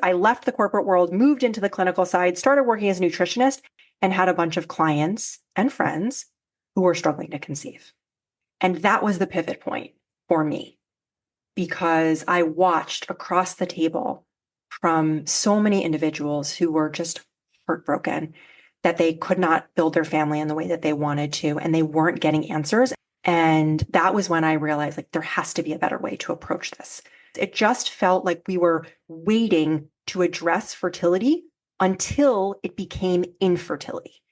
I left the corporate world, moved into the clinical side, started working as a nutritionist, and had a bunch of clients and friends who were struggling to conceive. And that was the pivot point for me because I watched across the table from so many individuals who were just heartbroken that they could not build their family in the way that they wanted to, and they weren't getting answers. And that was when I realized like there has to be a better way to approach this. It just felt like we were waiting to address fertility until it became infertility.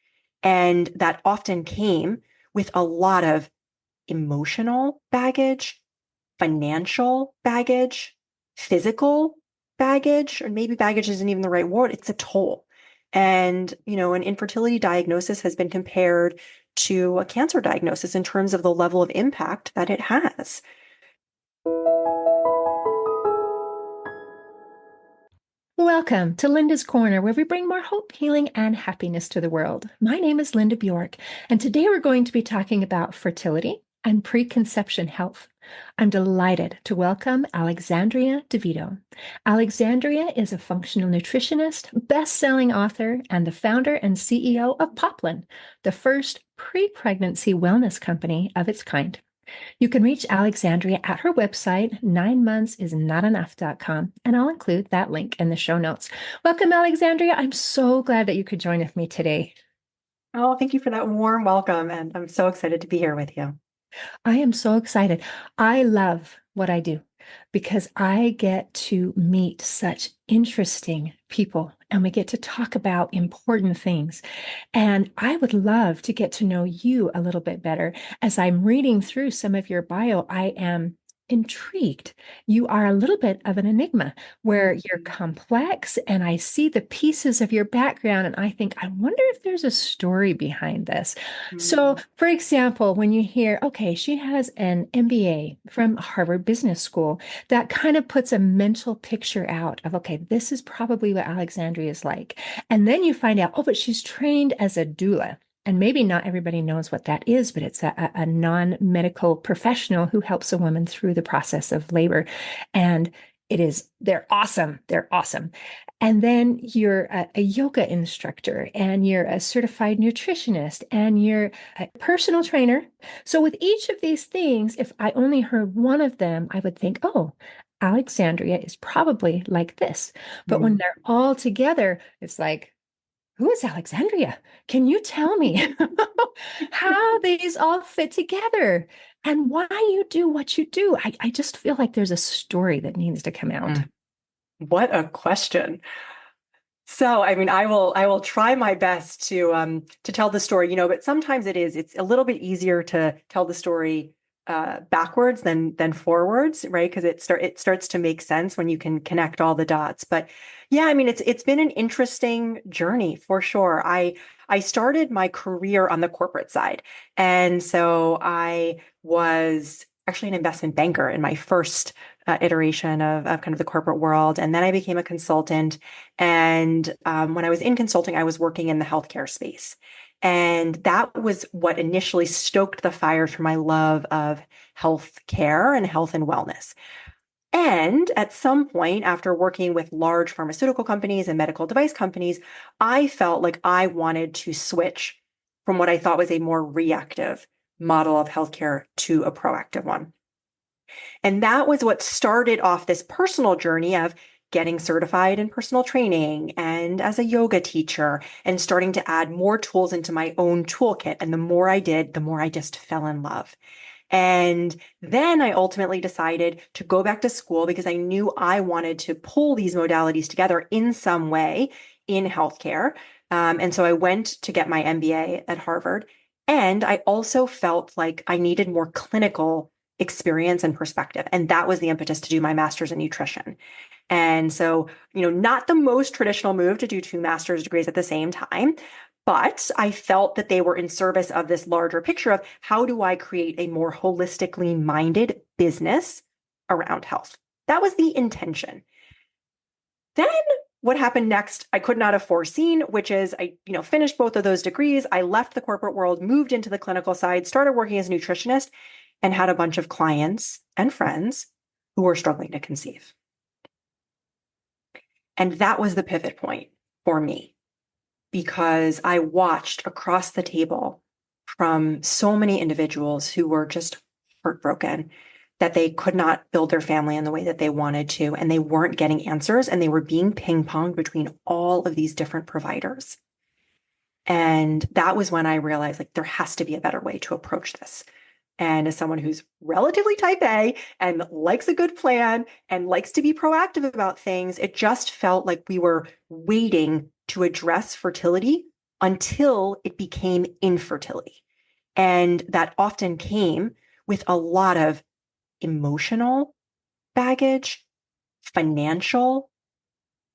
And that often came with a lot of emotional baggage, financial baggage, physical baggage, or maybe baggage isn't even the right word. It's a toll. And, an infertility diagnosis has been compared to a cancer diagnosis in terms of the level of impact that it has. Welcome to Linda's Corner, where we bring more hope, healing, and happiness to the world. My name is Linda Bjork, and today we're going to be talking about fertility and preconception health. I'm delighted to welcome Alexandria DeVito. Alexandria is a functional nutritionist, best-selling author, and the founder and CEO of Poplin, the first pre-pregnancy wellness company of its kind. You can reach Alexandria at her website, 9monthsisnotenough.com, and I'll include that link in the show notes. Welcome, Alexandria. I'm so glad that you could join with me today. Oh, thank you for that warm welcome. And I'm so excited to be here with you. I am so excited. I love what I do because I get to meet such interesting people and we get to talk about important things. And I would love to get to know you a little bit better. As I'm reading through some of your bio, I am intrigued. You are a little bit of an enigma where you're complex, and I see the pieces of your background, and I think, I wonder if there's a story behind this. So, Mm. for example, when you hear, okay, she has an MBA from Harvard Business School, that kind of puts a mental picture out of, okay, this is probably what Alexandria is like. And then you find out, oh, but she's trained as a doula. And maybe not everybody knows what that is, but it's a non-medical professional who helps a woman through the process of labor. And they're awesome. They're awesome. And then you're a yoga instructor, and you're a certified nutritionist, and you're a personal trainer. So with each of these things, if I only heard one of them, I would think, oh, Alexandria is probably like this. But when Mm. they're all together, it's like, who is Alexandria? Can you tell me how these all fit together and why you do what you do? I just feel like there's a story that needs to come out. Mm. What a question. So, I mean, I will try my best to tell the story, but sometimes it's a little bit easier to tell the story backwards than forwards, right? Because it starts to make sense when you can connect all the dots. But yeah, I mean, it's been an interesting journey for sure. I started my career on the corporate side, and so I was actually an investment banker in my first iteration of kind of the corporate world. And then I became a consultant. And when I was in consulting, I was working in the healthcare space. And that was what initially stoked the fire for my love of healthcare and health and wellness. And at some point, after working with large pharmaceutical companies and medical device companies, I felt like I wanted to switch from what I thought was a more reactive model of healthcare to a proactive one. And that was what started off this personal journey of getting certified in personal training and as a yoga teacher and starting to add more tools into my own toolkit. And the more I did, the more I just fell in love. And then I ultimately decided to go back to school because I knew I wanted to pull these modalities together in some way in healthcare. And so I went to get my MBA at Harvard. And I also felt like I needed more clinical experience and perspective. And that was the impetus to do my master's in nutrition. And so, not the most traditional move to do two master's degrees at the same time, but I felt that they were in service of this larger picture of how do I create a more holistically minded business around health? That was the intention. Then what happened next, I could not have foreseen, which is I finished both of those degrees. I left the corporate world, moved into the clinical side, started working as a nutritionist, and had a bunch of clients and friends who were struggling to conceive. And that was the pivot point for me because I watched across the table from so many individuals who were just heartbroken that they could not build their family in the way that they wanted to, and they weren't getting answers, and they were being ping-ponged between all of these different providers. And that was when I realized like there has to be a better way to approach this. And as someone who's relatively type A and likes a good plan and likes to be proactive about things, it just felt like we were waiting to address fertility until it became infertility. And that often came with a lot of emotional baggage, financial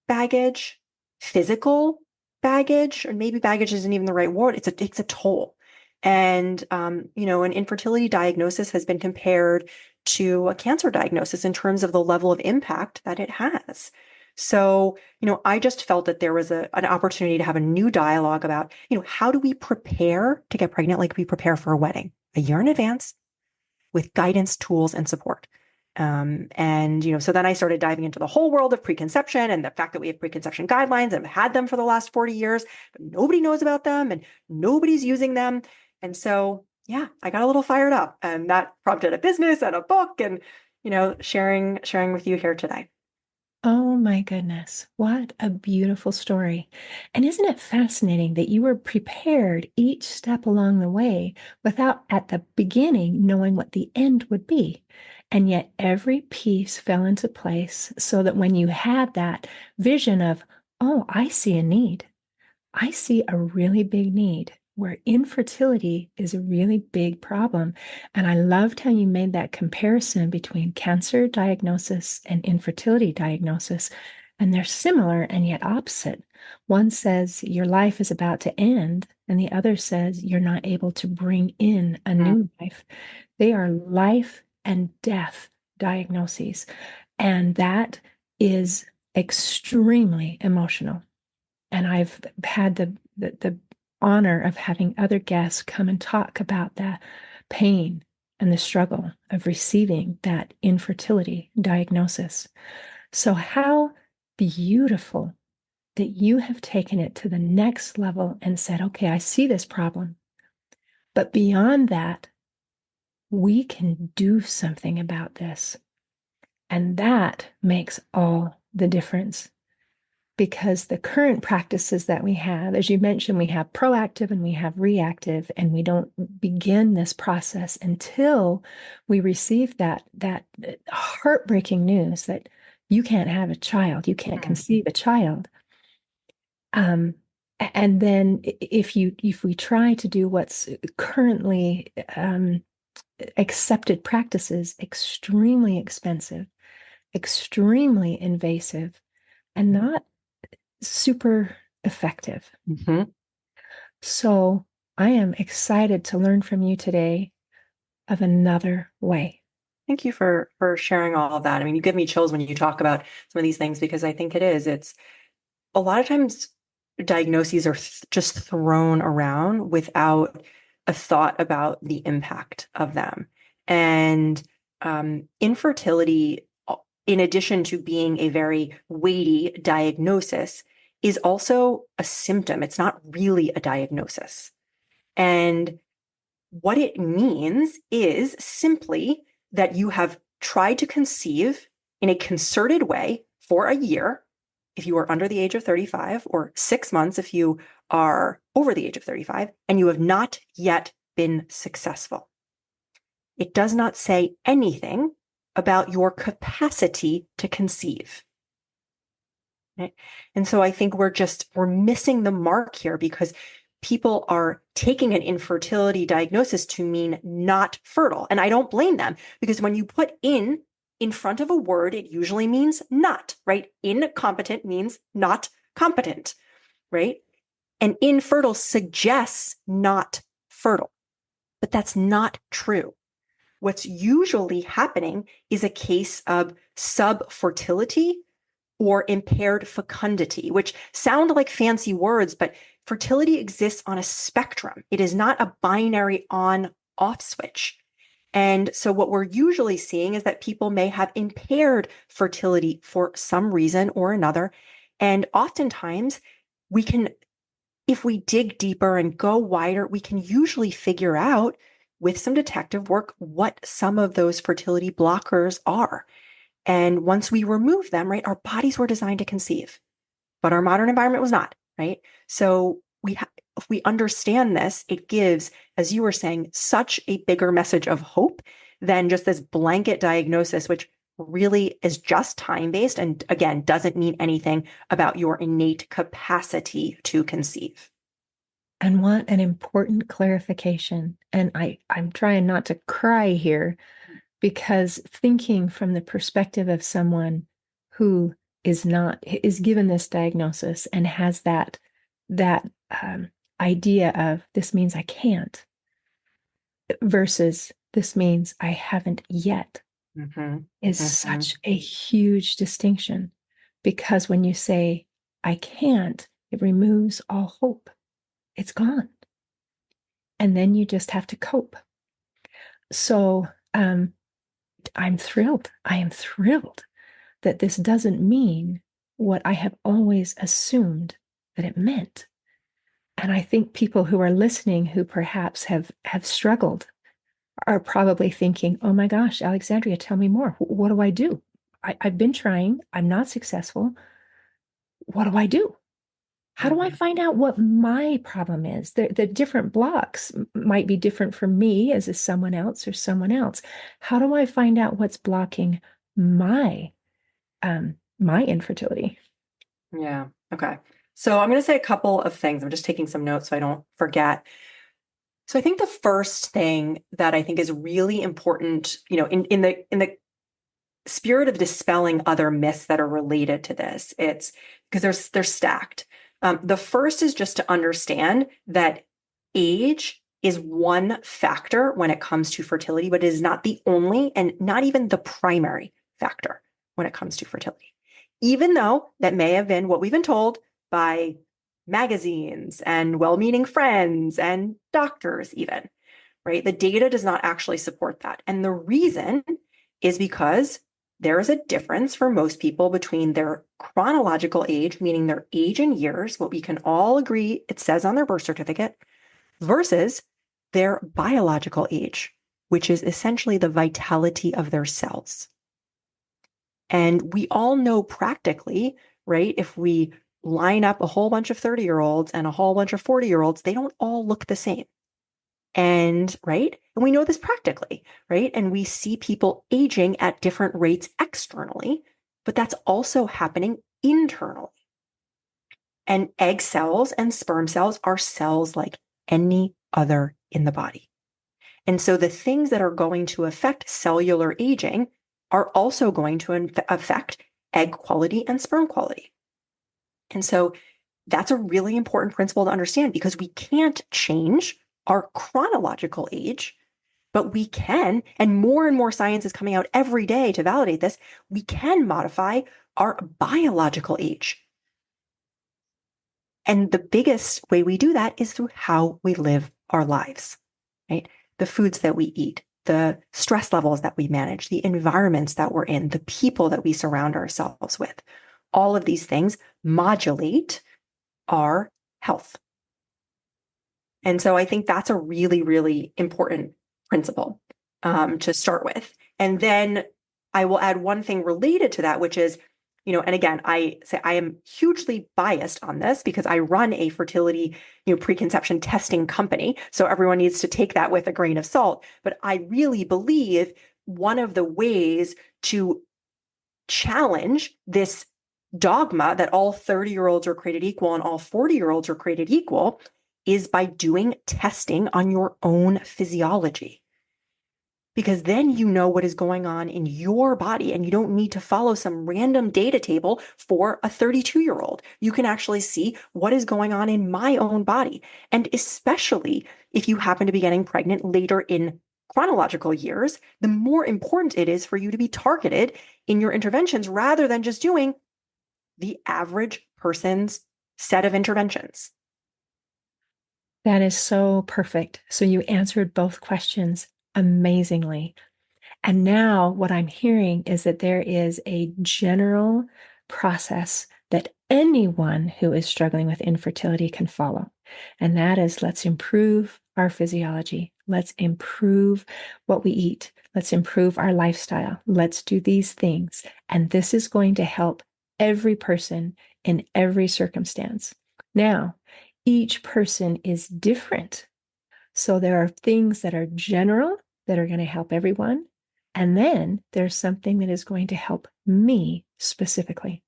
baggage, physical baggage, or maybe baggage isn't even the right word. It's a toll. And an infertility diagnosis has been compared to a cancer diagnosis in terms of the level of impact that it has. So, I just felt that there was an opportunity to have a new dialogue about, how do we prepare to get pregnant like we prepare for a wedding a year in advance with guidance, tools, and support. So then I started diving into the whole world of preconception and the fact that we have preconception guidelines and have had them for the last 40 years, but nobody knows about them and nobody's using them. And so, yeah, I got a little fired up, and that prompted a business and a book and, sharing with you here today. Oh my goodness, what a beautiful story. And isn't it fascinating that you were prepared each step along the way without at the beginning knowing what the end would be? And yet every piece fell into place so that when you had that vision of, oh, I see a need, I see a really big need where infertility is a really big problem. And I loved how you made that comparison between cancer diagnosis and infertility diagnosis. And they're similar and yet opposite. One says your life is about to end, and the other says you're not able to bring in a new life. They are life and death diagnoses. And that is extremely emotional. And I've had the honor of having other guests come and talk about the pain and the struggle of receiving that infertility diagnosis. So, how beautiful that you have taken it to the next level and said, okay, I see this problem. But beyond that, we can do something about this. And that makes all the difference, because the current practices that we have, as you mentioned, we have proactive and we have reactive, and we don't begin this process until we receive that heartbreaking news that you can't have a child, you can't conceive a child. And then if we try to do what's currently accepted practices, extremely expensive, extremely invasive, and not super effective. Mm-hmm. So I am excited to learn from you today of another way. Thank you for sharing all of that. I mean, you give me chills when you talk about some of these things because I think it's a lot of times diagnoses are just thrown around without a thought about the impact of them. And infertility, in addition to being a very weighty diagnosis, is also a symptom. It's not really a diagnosis. And what it means is simply that you have tried to conceive in a concerted way for a year if you are under the age of 35, or 6 months if you are over the age of 35, and you have not yet been successful. It does not say anything about your capacity to conceive. Right? And so I think we're missing the mark here because people are taking an infertility diagnosis to mean not fertile. And I don't blame them, because when you put in front of a word, it usually means not, right? Incompetent means not competent, right? And infertile suggests not fertile, but that's not true. What's usually happening is a case of subfertility or impaired fecundity, which sound like fancy words, but fertility exists on a spectrum. It is not a binary on-off switch. And so what we're usually seeing is that people may have impaired fertility for some reason or another, And oftentimes we can, if we dig deeper and go wider, we can usually figure out with some detective work what some of those fertility blockers are. And once we remove them, right, our bodies were designed to conceive, but our modern environment was not, right? So if we understand this, it gives, as you were saying, such a bigger message of hope than just this blanket diagnosis, which really is just time-based and again doesn't mean anything about your innate capacity to conceive. And what an important clarification. And I'm trying not to cry here because thinking from the perspective of someone who is given this diagnosis and has that idea of this means I can't versus this means I haven't yet Mm-hmm. is Mm-hmm. such a huge distinction because when you say I can't, it removes all hope. It's gone. And then you just have to cope. So I'm thrilled. I am thrilled that this doesn't mean what I have always assumed that it meant. And I think people who are listening who perhaps have struggled are probably thinking, oh my gosh, Alexandria, tell me more. What do I do? I've been trying. I'm not successful. What do I do? How do I Mm-hmm. find out what my problem is? The different blocks might be different for me as is someone else or someone else. How do I find out what's blocking my my infertility? Yeah. Okay. So I'm going to say a couple of things. I'm just taking some notes so I don't forget. So I think the first thing that I think is really important, in the spirit of dispelling other myths that are related to this, it's because they're stacked. The first is just to understand that age is one factor when it comes to fertility, but it is not the only and not even the primary factor when it comes to fertility. Even though that may have been what we've been told by magazines and well-meaning friends and doctors, even, right? The data does not actually support that. And the reason is because there is a difference for most people between their chronological age, meaning their age in years, what we can all agree it says on their birth certificate, versus their biological age, which is essentially the vitality of their cells. And we all know practically, right? If we line up a whole bunch of 30-year-olds and a whole bunch of 40-year-olds, they don't all look the same. And right. And we know this practically, right? And we see people aging at different rates externally, but that's also happening internally. And egg cells and sperm cells are cells like any other in the body. And so the things that are going to affect cellular aging are also going to affect egg quality and sperm quality. And so that's a really important principle to understand because we can't change our chronological age, but we can, and more science is coming out every day to validate this, we can modify our biological age. And the biggest way we do that is through how we live our lives, right? The foods that we eat, the stress levels that we manage, the environments that we're in, the people that we surround ourselves with. All of these things modulate our health. And so I think that's a really, really important principle to start with. And then I will add one thing related to that, which is, and again, I say I am hugely biased on this because I run a fertility, preconception testing company. So everyone needs to take that with a grain of salt. But I really believe one of the ways to challenge this dogma that all 30-year-olds are created equal and all 40-year-olds are created equal is by doing testing on your own physiology. Because then you know what is going on in your body and you don't need to follow some random data table for a 32-year-old. You can actually see what is going on in my own body. And especially if you happen to be getting pregnant later in chronological years, the more important it is for you to be targeted in your interventions rather than just doing the average person's set of interventions. That is so perfect. So you answered both questions amazingly. And now what I'm hearing is that there is a general process that anyone who is struggling with infertility can follow. And that is, let's improve our physiology. Let's improve what we eat. Let's improve our lifestyle. Let's do these things. And this is going to help every person in every circumstance. Now, each person is different. So there are things that are general that are going to help everyone. And then there's something that is going to help me specifically.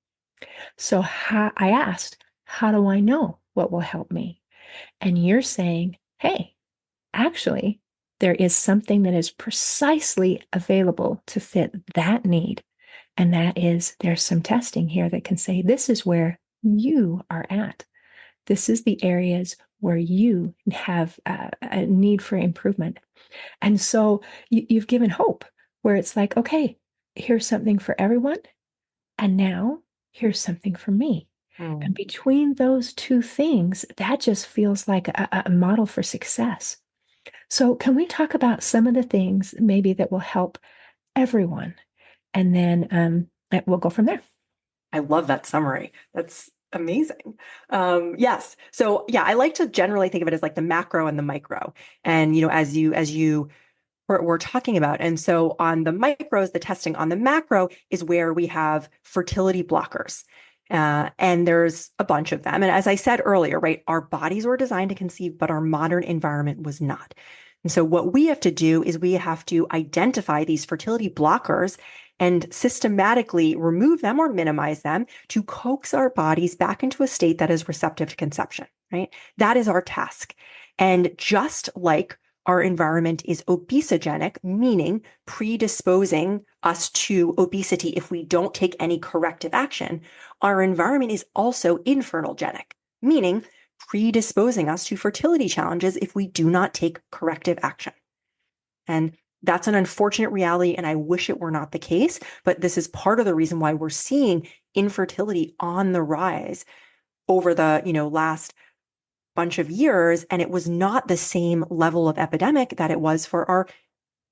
So I asked, how do I know what will help me? And you're saying, hey, actually, there is something that is precisely available to fit that need. And that is, there's some testing here that can say, this is where you are at. This is the areas where you have a need for improvement. And so you've given hope where it's like, okay, here's something for everyone. And now here's something for me. And between those two things, that just feels like a model for success. So, can we talk about some of the things maybe that will help everyone? And then we'll go from there. I love that summary. That's amazing. Yes. So yeah, I like to generally think of it as like the macro and the micro. And as you we're talking about. And so on the micros, the testing on the macro is where we have fertility blockers. And there's a bunch of them. And as I said earlier, right, our bodies were designed to conceive, but our modern environment was not. And so what we have to do is we have to identify these fertility blockers and systematically remove them or minimize them to coax our bodies back into a state that is receptive to conception, right? That is our task. And just like our environment is obesogenic, meaning predisposing us to obesity if we don't take any corrective action, our environment is also infernalgenic, meaning predisposing us to fertility challenges if we do not take corrective action. And that's an unfortunate reality, and I wish it were not the case, but this is part of the reason why we're seeing infertility on the rise over the, last bunch of years, and it was not the same level of epidemic that it was for our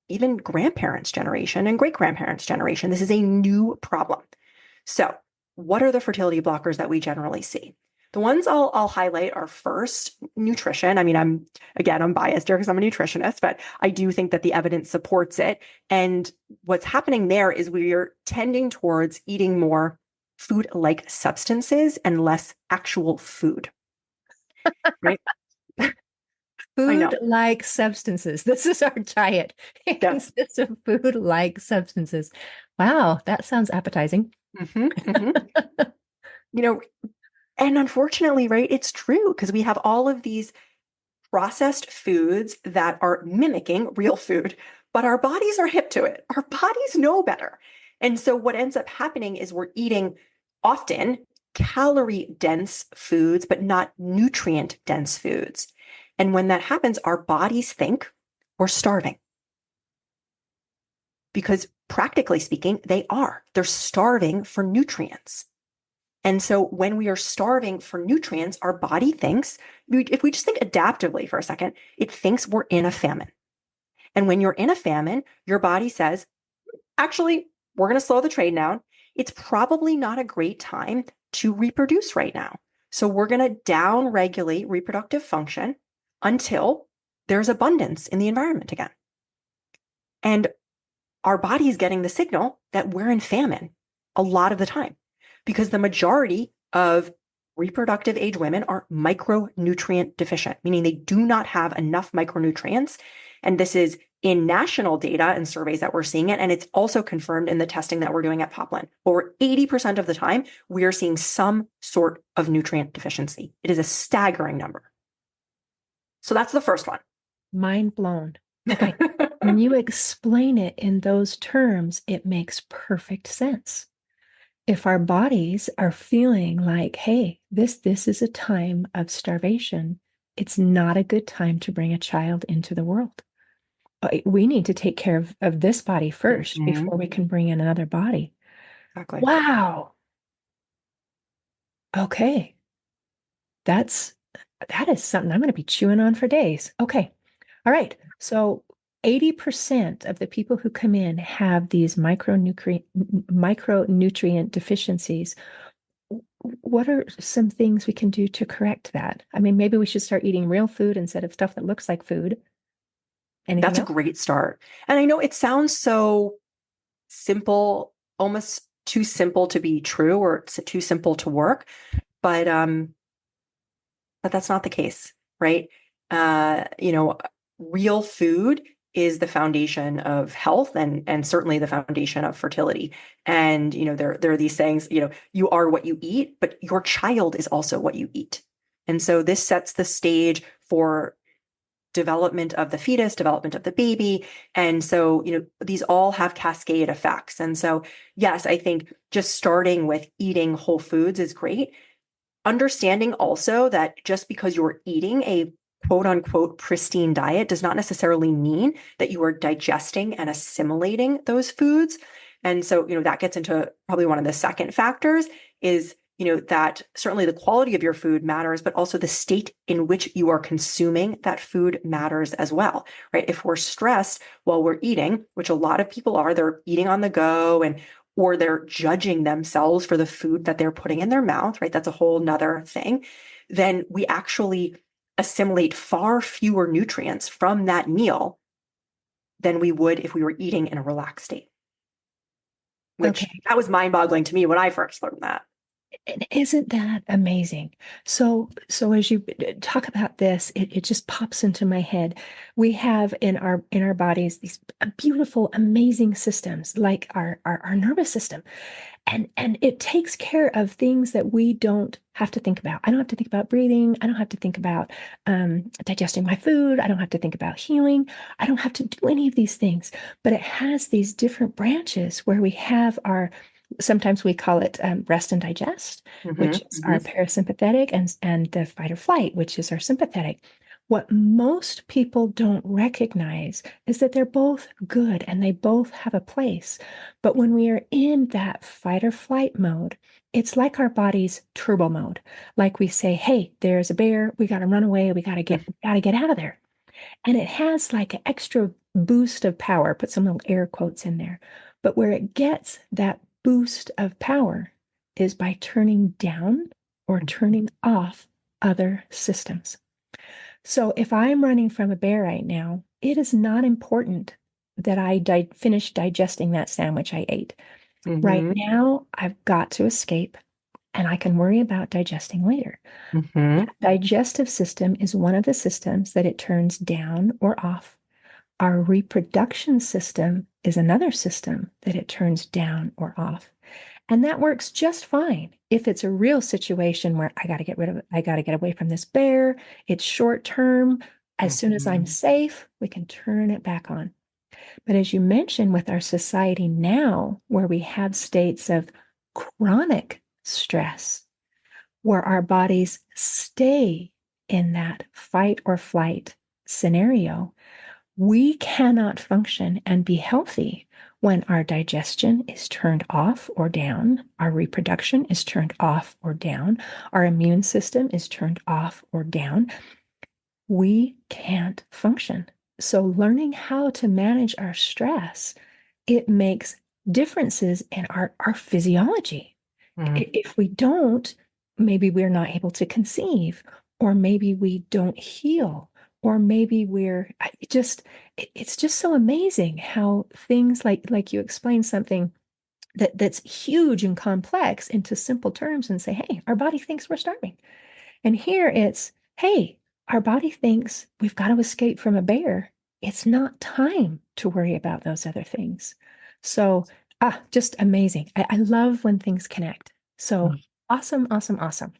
even grandparents' generation and great grandparents' generation. This is a new problem. So, what are the fertility blockers that we generally see? The ones I'll highlight are first nutrition. I mean, I'm biased here because I'm a nutritionist, but I do think that the evidence supports it. And what's happening there is we are tending towards eating more food-like substances and less actual food. Right? I know. Food-like substances. This is our diet. It Yes. consists of food-like substances. Wow, that sounds appetizing. Hmm. Hmm. You know, and unfortunately, right, it's true because we have all of these processed foods that are mimicking real food, but our bodies are hip to it. Our bodies know better. And so what ends up happening is we're eating often calorie dense foods, but not nutrient dense foods. And when that happens, our bodies think we're starving because practically speaking, they are. They're starving for nutrients. And so when we are starving for nutrients, our body thinks, if we just think adaptively for a second, it thinks we're in a famine. And when you're in a famine, your body says, actually, we're going to slow the train down. It's probably not a great time to reproduce right now. So we're going to down regulate reproductive function until there's abundance in the environment again. And our body is getting the signal that we're in famine a lot of the time because the majority of reproductive age women are micronutrient deficient, meaning they do not have enough micronutrients. And this is in national data and surveys that we're seeing it. And it's also confirmed in the testing that we're doing at Poplin. Over 80% of the time, we are seeing some sort of nutrient deficiency. It is a staggering number. So that's the first one. Mind blown. Okay. When you explain it in those terms, it makes perfect sense. If our bodies are feeling like, hey, this is a time of starvation, it's not a good time to bring a child into the world. We need to take care of this body first before we can bring in another body. Exactly. Wow. Okay. That is something I'm going to be chewing on for days. Okay. All right. So 80% of the people who come in have these micronutrient deficiencies. what are some things we can do to correct that? I mean, maybe we should start eating real food instead of stuff that looks like food. Anything That's a else? great start. And I know it sounds so simple, almost too simple to be true, or it's too simple to work, but that's not the case, right? You know, real food is the foundation of health and certainly the foundation of fertility. And you know, there are these sayings, you know, you are what you eat, but your child is also what you eat. And so this sets the stage for development of the fetus, development of the baby. And so, you know, these all have cascade effects. And so, yes, I think just starting with eating whole foods is great. Understanding also that just because you're eating a quote unquote pristine diet does not necessarily mean that you are digesting and assimilating those foods. And so, you know, that gets into probably one of the second factors is, you know, that certainly the quality of your food matters, but also the state in which you are consuming that food matters as well, right? If we're stressed while we're eating, which a lot of people are, they're eating on the go and or they're judging themselves for the food that they're putting in their mouth, right? That's a whole nother thing. Then we actually assimilate far fewer nutrients from that meal than we would if we were eating in a relaxed state, which Okay. that was mind-boggling to me when I first learned that. And isn't that amazing? So as you talk about this, it just pops into my head. We have in our bodies these beautiful, amazing systems, like our nervous system. And it takes care of things that we don't have to think about. I don't have to think about breathing. I don't have to think about digesting my food. I don't have to think about healing. I don't have to do any of these things. But it has these different branches where we have our, sometimes we call it rest and digest, Mm-hmm, which is mm-hmm, our parasympathetic, and the fight or flight, which is our sympathetic. What most people don't recognize is that they're both good and they both have a place. But when we are in that fight or flight mode, it's like our body's turbo mode. Like we say, hey, there's a bear, we got to run away, we got to get out of there. And it has like an extra boost of power, put some little air quotes in there. But where it gets that boost of power is by turning down or turning off other systems. So if I'm running from a bear right now, it is not important that I finish digesting that sandwich I ate. Right mm-hmm, now, I've got to escape and I can worry about digesting later. mm-hmm, That digestive system is one of the systems that it turns down or off. Our reproduction system is another system that it turns down or off. And that works just fine if it's a real situation where I got to get rid of it. I got to get away from this bear. It's short term. As soon as I'm mm-hmm, safe, we can turn it back on. But as you mentioned, with our society now, where we have states of chronic stress, where our bodies stay in that fight or flight scenario, we cannot function and be healthy when our digestion is turned off or down, our reproduction is turned off or down, our immune system is turned off or down. We can't function. So learning how to manage our stress, it makes differences in our physiology. mm-hmm. If we don't, maybe we're not able to conceive, or maybe we don't heal, or maybe it's just so amazing how things like you explain something that's huge and complex into simple terms and say, hey, our body thinks we're starving. And here it's, hey, our body thinks we've got to escape from a bear. It's not time to worry about those other things. So, just amazing. I love when things connect. So awesome, awesome, awesome.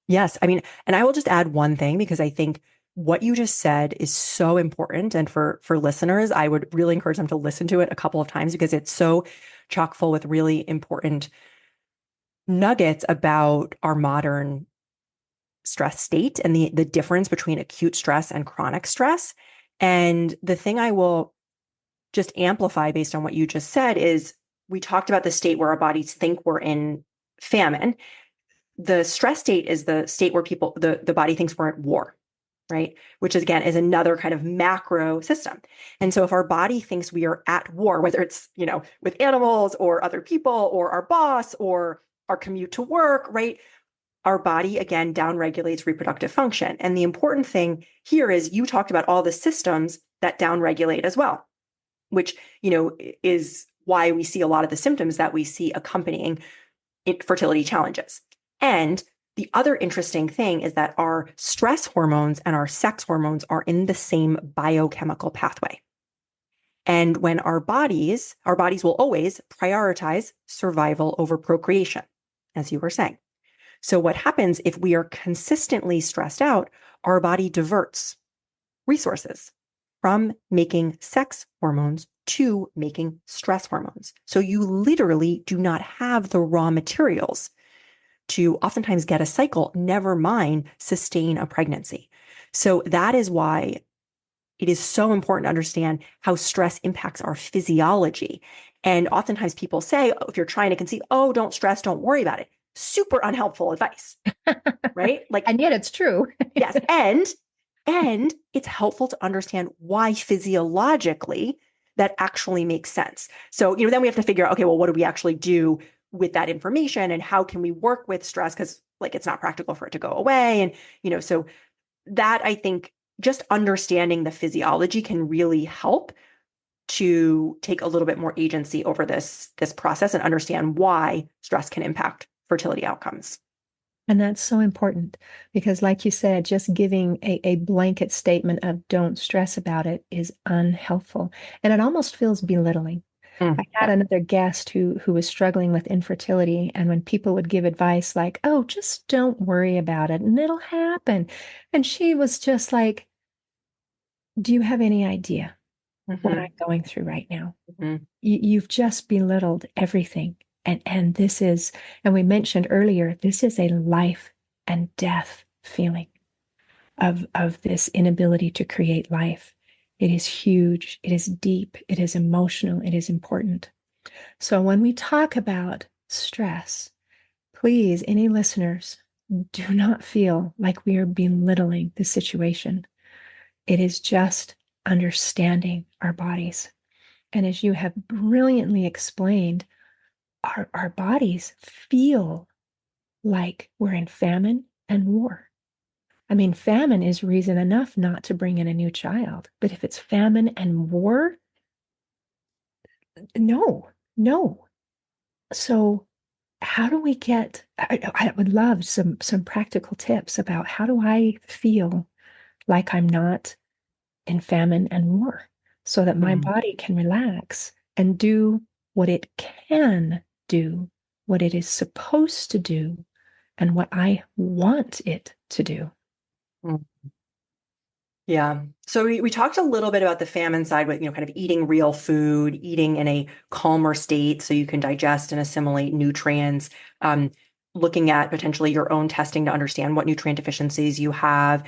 Yes, I mean, and I will just add one thing because I think what you just said is so important. And for listeners, I would really encourage them to listen to it a couple of times because it's so chock full with really important nuggets about our modern stress state and the difference between acute stress and chronic stress. And the thing I will just amplify based on what you just said is we talked about the state where our bodies think we're in famine. The stress state is the state where the body thinks we're at war, right? Which is, again, is another kind of macro system. And so if our body thinks we are at war, whether it's, you know, with animals or other people or our boss or our commute to work, right? our body again downregulates reproductive function. And the important thing here is you talked about all the systems that downregulate as well, which, is why we see a lot of the symptoms that we see accompanying fertility challenges. And the other interesting thing is that our stress hormones and our sex hormones are in the same biochemical pathway. And when our bodies will always prioritize survival over procreation, as you were saying. So what happens if we are consistently stressed out, our body diverts resources from making sex hormones to making stress hormones. So you literally do not have the raw materials to oftentimes get a cycle, never mind sustain a pregnancy. So that is why it is so important to understand how stress impacts our physiology. And oftentimes people say, oh, if you're trying to conceive, oh, don't stress, don't worry about it. Super unhelpful advice, right? And yet it's true. Yes. And it's helpful to understand why physiologically that actually makes sense. So, then we have to figure out, okay, well, what do we actually do with that information and how can we work with stress? Because it's not practical for it to go away. And, so that I think just understanding the physiology can really help to take a little bit more agency over this process and understand why stress can impact fertility outcomes. And that's so important because, like you said, just giving a blanket statement of don't stress about it is unhelpful. And it almost feels belittling. I had Yeah. another guest who was struggling with infertility, and when people would give advice like, "Oh, just don't worry about it and it'll happen." And she was just like, "Do you have any idea what I'm Mm-hmm. going through right now? Mm-hmm. You've just belittled everything." And this is, and we mentioned earlier, this is a life and death feeling of this inability to create life. It is huge, it is deep, it is emotional, it is important. So when we talk about stress, please, any listeners, do not feel like we are belittling the situation. It is just understanding our bodies. And as you have brilliantly explained, our bodies feel like we're in famine and war. I mean, famine is reason enough not to bring in a new child. But if it's famine and war, no, no. So how do we get, I would love some practical tips about how do I feel like I'm not in famine and war so that my Mm-hmm. body can relax and do what it can do, what it is supposed to do, and what I want it to do. Yeah. So we talked a little bit about the famine side with, kind of eating real food, eating in a calmer state so you can digest and assimilate nutrients, looking at potentially your own testing to understand what nutrient deficiencies you have,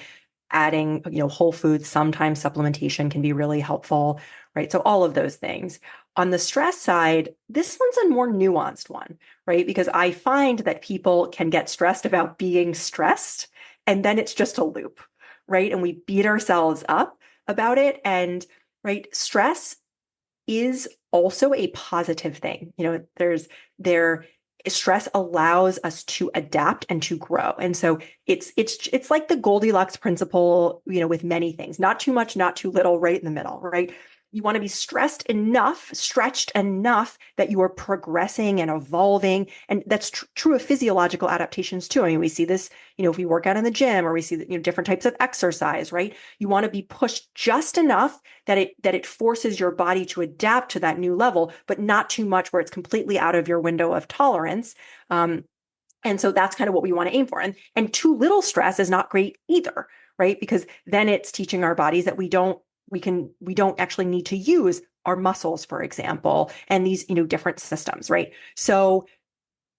adding, whole foods, sometimes supplementation can be really helpful, right? So all of those things. On the stress side, this one's a more nuanced one, right? Because I find that people can get stressed about being stressed, and then it's just a loop, right? And we beat ourselves up about it. And right, stress is also a positive thing. There stress allows us to adapt and to grow. And so it's like the Goldilocks principle, with many things. Not too much, not too little, right in the middle, right? You want to be stressed enough, stretched enough that you are progressing and evolving. And that's true of physiological adaptations too. I mean, we see this, if we work out in the gym or we see, different types of exercise, right? You want to be pushed just enough that it forces your body to adapt to that new level, but not too much where it's completely out of your window of tolerance. And so that's kind of what we want to aim for. And too little stress is not great either, right? Because then it's teaching our bodies that we don't actually need to use our muscles, for example, and these, different systems, right? So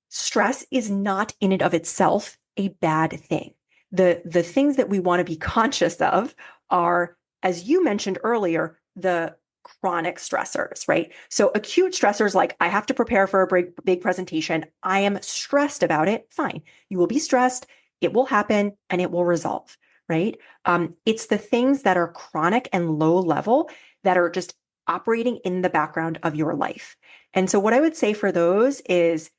stress is not in and of itself a bad thing. The things that we want to be conscious of are, as you mentioned earlier, the chronic stressors, right? So acute stressors like I have to prepare for a big presentation. I am stressed about it. Fine. You will be stressed. It will happen and it will resolve, right? It's the things that are chronic and low level that are just operating in the background of your life. And so what I would say for those is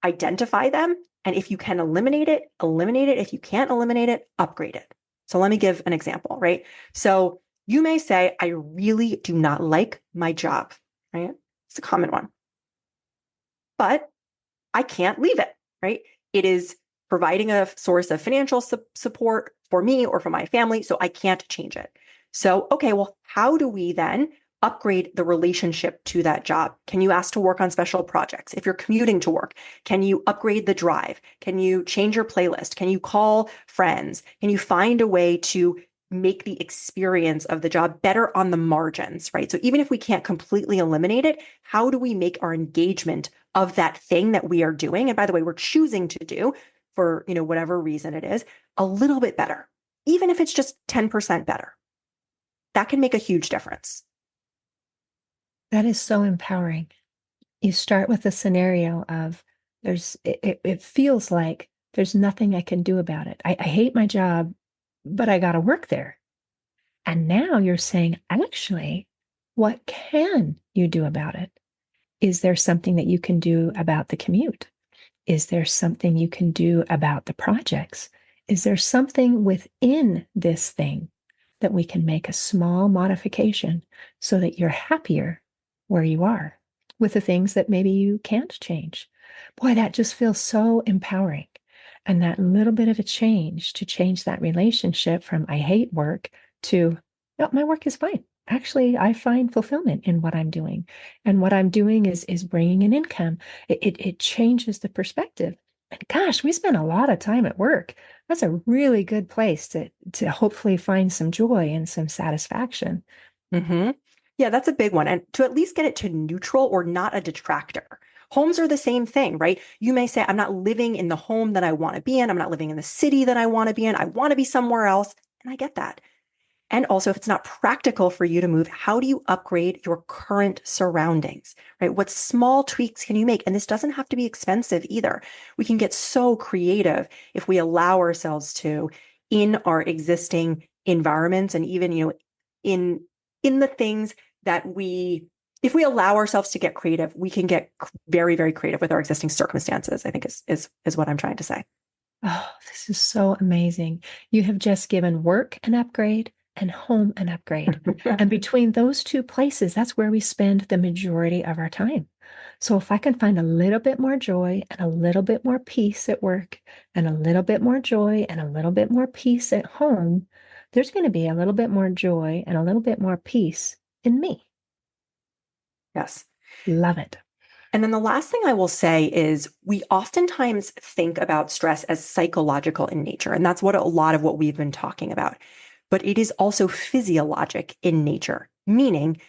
identify them, And if you can eliminate it, eliminate it. If you can't eliminate it, upgrade it. So let me give an example, right? So you may say, I really do not like my job, right? It's a common one, but I can't leave it, right? It is providing a source of financial support for me or for my family, so I can't change it. So, okay, well, how do we then upgrade the relationship to that job? Can you ask to work on special projects? If you're commuting to work, can you upgrade the drive? Can you change your playlist? Can you call friends? Can you find a way to make the experience of the job better on the margins, right? So even if we can't completely eliminate it, how do we make our engagement of that thing that we are doing, and by the way, we're choosing to do for, whatever reason it is, a little bit better, even if it's just 10% better? That can make a huge difference. That is so empowering. You start with a scenario of it feels like there's nothing I can do about it. I hate my job, but I got to work there. And now you're saying, actually, what can you do about it? Is there something that you can do about the commute? Is there something you can do about the projects? Is there something within this thing that we can make a small modification so that you're happier where you are with the things that maybe you can't change? Boy, that just feels so empowering. And that little bit of a change to change that relationship from I hate work to, no, my work is fine. Actually, I find fulfillment in what I'm doing. And what I'm doing is bringing an income. It changes the perspective. And gosh, we spend a lot of time at work. That's a really good place to hopefully find some joy and some satisfaction. Mm-hmm. Yeah, that's a big one. And to at least get it to neutral or not a detractor. Homes are the same thing, right? You may say, I'm not living in the home that I want to be in. I'm not living in the city that I want to be in. I want to be somewhere else. And I get that. And also, if it's not practical for you to move, how do you upgrade your current surroundings, right? What small tweaks can you make? And this doesn't have to be expensive either. We can get so creative if we allow ourselves to in our existing environments and even, in the things that if we allow ourselves to get creative, we can get very, very creative with our existing circumstances, I think is what I'm trying to say. Oh, this is so amazing. You have just given work an upgrade and home an upgrade. And between those two places, that's where we spend the majority of our time. So if I can find a little bit more joy and a little bit more peace at work and a little bit more joy and a little bit more peace at home, there's going to be a little bit more joy and a little bit more peace in me. Yes. Love it. And then the last thing I will say is we oftentimes think about stress as psychological in nature. And that's what a lot of what we've been talking about. But it is also physiologic in nature, meaning,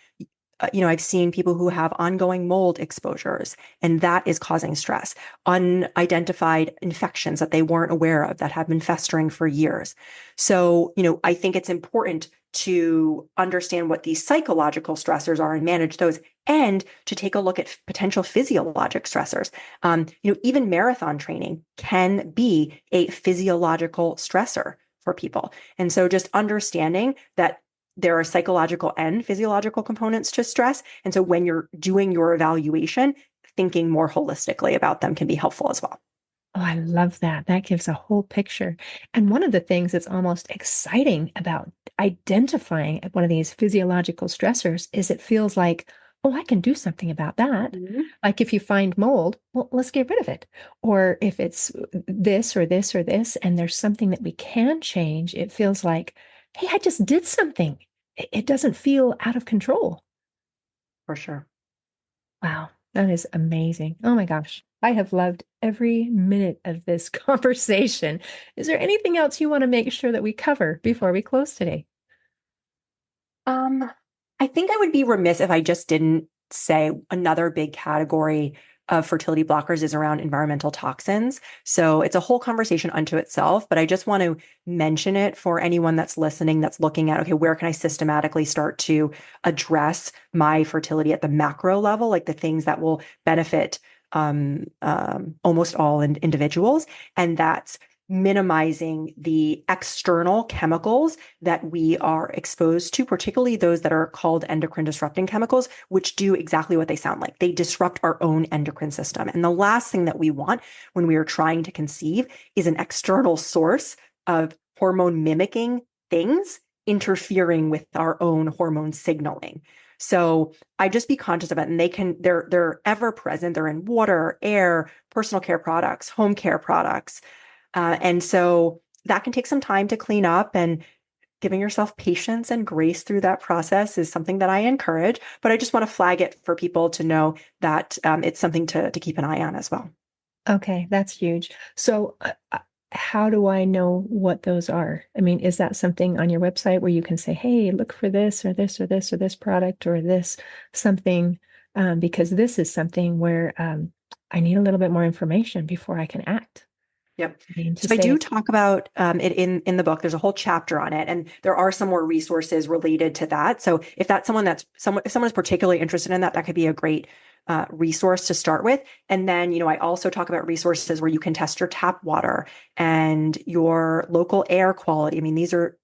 I've seen people who have ongoing mold exposures, and that is causing stress, unidentified infections that they weren't aware of that have been festering for years. So, I think it's important to understand what these psychological stressors are and manage those, and to take a look at potential physiologic stressors. Even marathon training can be a physiological stressor for people. And so just understanding that there are psychological and physiological components to stress. And so when you're doing your evaluation, thinking more holistically about them can be helpful as well. Oh, I love that. That gives a whole picture. And one of the things that's almost exciting about identifying one of these physiological stressors is it feels like, oh, I can do something about that. Mhm. Like if you find mold, well, let's get rid of it. Or if it's this or this or this, and there's something that we can change, it feels like, hey, I just did something. It doesn't feel out of control. For sure. Wow, that is amazing. Oh my gosh. I have loved every minute of this conversation. Is there anything else you want to make sure that we cover before we close today? Um, I think I would be remiss if I just didn't say another big category of fertility blockers is around environmental toxins. So it's a whole conversation unto itself, but I just want to mention it for anyone that's listening, that's looking at, okay, where can I systematically start to address my fertility at the macro level, like the things that will benefit almost all individuals. And that's minimizing the external chemicals that we are exposed to, particularly those that are called endocrine disrupting chemicals, which do exactly what they sound like. They disrupt our own endocrine system. And the last thing that we want when we are trying to conceive is an external source of hormone mimicking things interfering with our own hormone signaling. So I just be conscious of it. And they're ever present. They're in water, air, personal care products, home care products. And so that can take some time to clean up, and giving yourself patience and grace through that process is something that I encourage. But I just want to flag it for people to know that it's something to keep an eye on as well. Okay, that's huge. So, how do I know what those are? I mean, is that something on your website where you can say, hey, look for this or this or this or this product or this something? Because this is something where I need a little bit more information before I can act. Yep. I mean, to So I do say, talk about it in the book. There's a whole chapter on it, and there are some more resources related to that. So if that's if someone's particularly interested in that, that could be a great resource to start with. And then, I also talk about resources where you can test your tap water and your local air quality. I mean, these are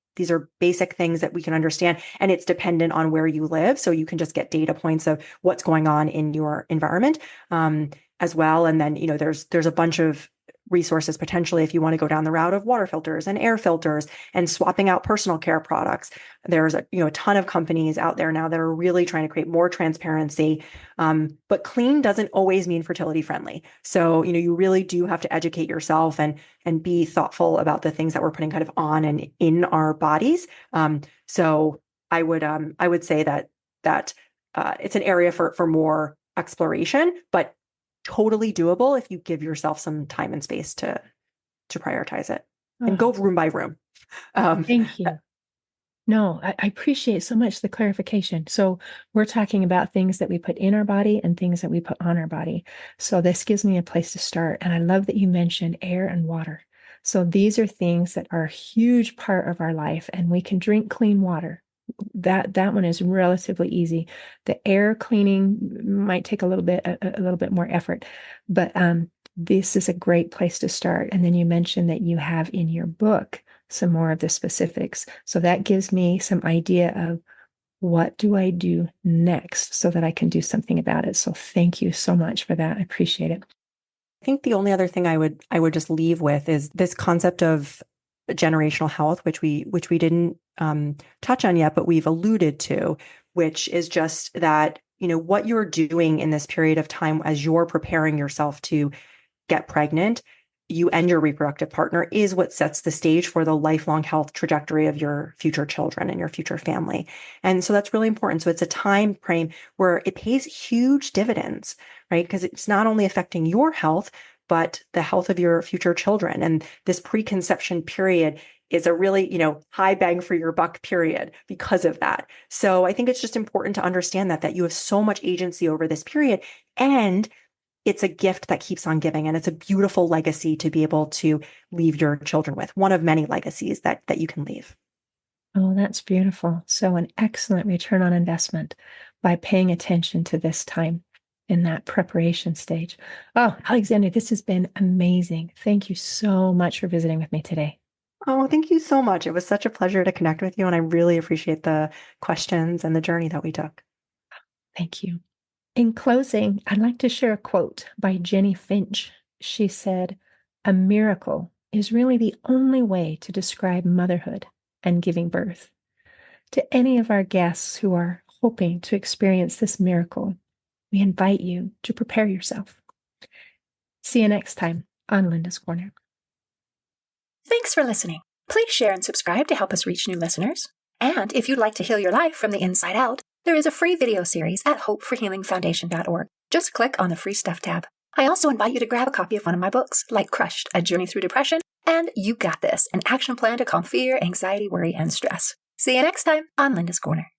basic things that we can understand, and it's dependent on where you live. So you can just get data points of what's going on in your environment as well. And then, there's a bunch of resources potentially if you want to go down the route of water filters and air filters and swapping out personal care products. There's a ton of companies out there now that are really trying to create more transparency. But clean doesn't always mean fertility friendly. So, you really do have to educate yourself and be thoughtful about the things that we're putting kind of on and in our bodies. So I would say that it's an area for more exploration, but totally doable if you give yourself some time and space to prioritize it and go oh, room by room. Um, thank you. No, I appreciate so much the clarification. So we're talking about things that we put in our body and things that we put on our body. So this gives me a place to start. And I love that you mentioned air and water. So these are things that are a huge part of our life, and we can drink clean water. That one is relatively easy. The air cleaning might take a little bit more effort, but this is a great place to start. And then you mentioned that you have in your book some more of the specifics. So that gives me some idea of what do I do next so that I can do something about it. So thank you so much for that. I appreciate it. I think the only other thing I would just leave with is this concept of generational health, which we didn't touch on yet, but we've alluded to, which is just that what you're doing in this period of time as you're preparing yourself to get pregnant, you and your reproductive partner, is what sets the stage for the lifelong health trajectory of your future children and your future family. And so that's really important. So it's a time frame where it pays huge dividends, right? Because it's not only affecting your health, but the health of your future children. And this preconception period is a really, high bang for your buck period because of that. So I think it's just important to understand that you have so much agency over this period, and it's a gift that keeps on giving, and it's a beautiful legacy to be able to leave your children with, one of many legacies that you can leave. Oh, that's beautiful. So an excellent return on investment by paying attention to this time in that preparation stage. Oh, Alexandria, this has been amazing. Thank you so much for visiting with me today. Oh, thank you so much. It was such a pleasure to connect with you, and I really appreciate the questions and the journey that we took. Thank you. In closing, I'd like to share a quote by Jenny Finch. She said, "A miracle is really the only way to describe motherhood and giving birth." To any of our guests who are hoping to experience this miracle, we invite you to prepare yourself. See you next time on Linda's Corner. Thanks for listening. Please share and subscribe to help us reach new listeners. And if you'd like to heal your life from the inside out, there is a free video series at hopeforhealingfoundation.org. Just click on the free stuff tab. I also invite you to grab a copy of one of my books, like Crushed, A Journey Through Depression, and You Got This, an action plan to calm fear, anxiety, worry, and stress. See you next time on Linda's Corner.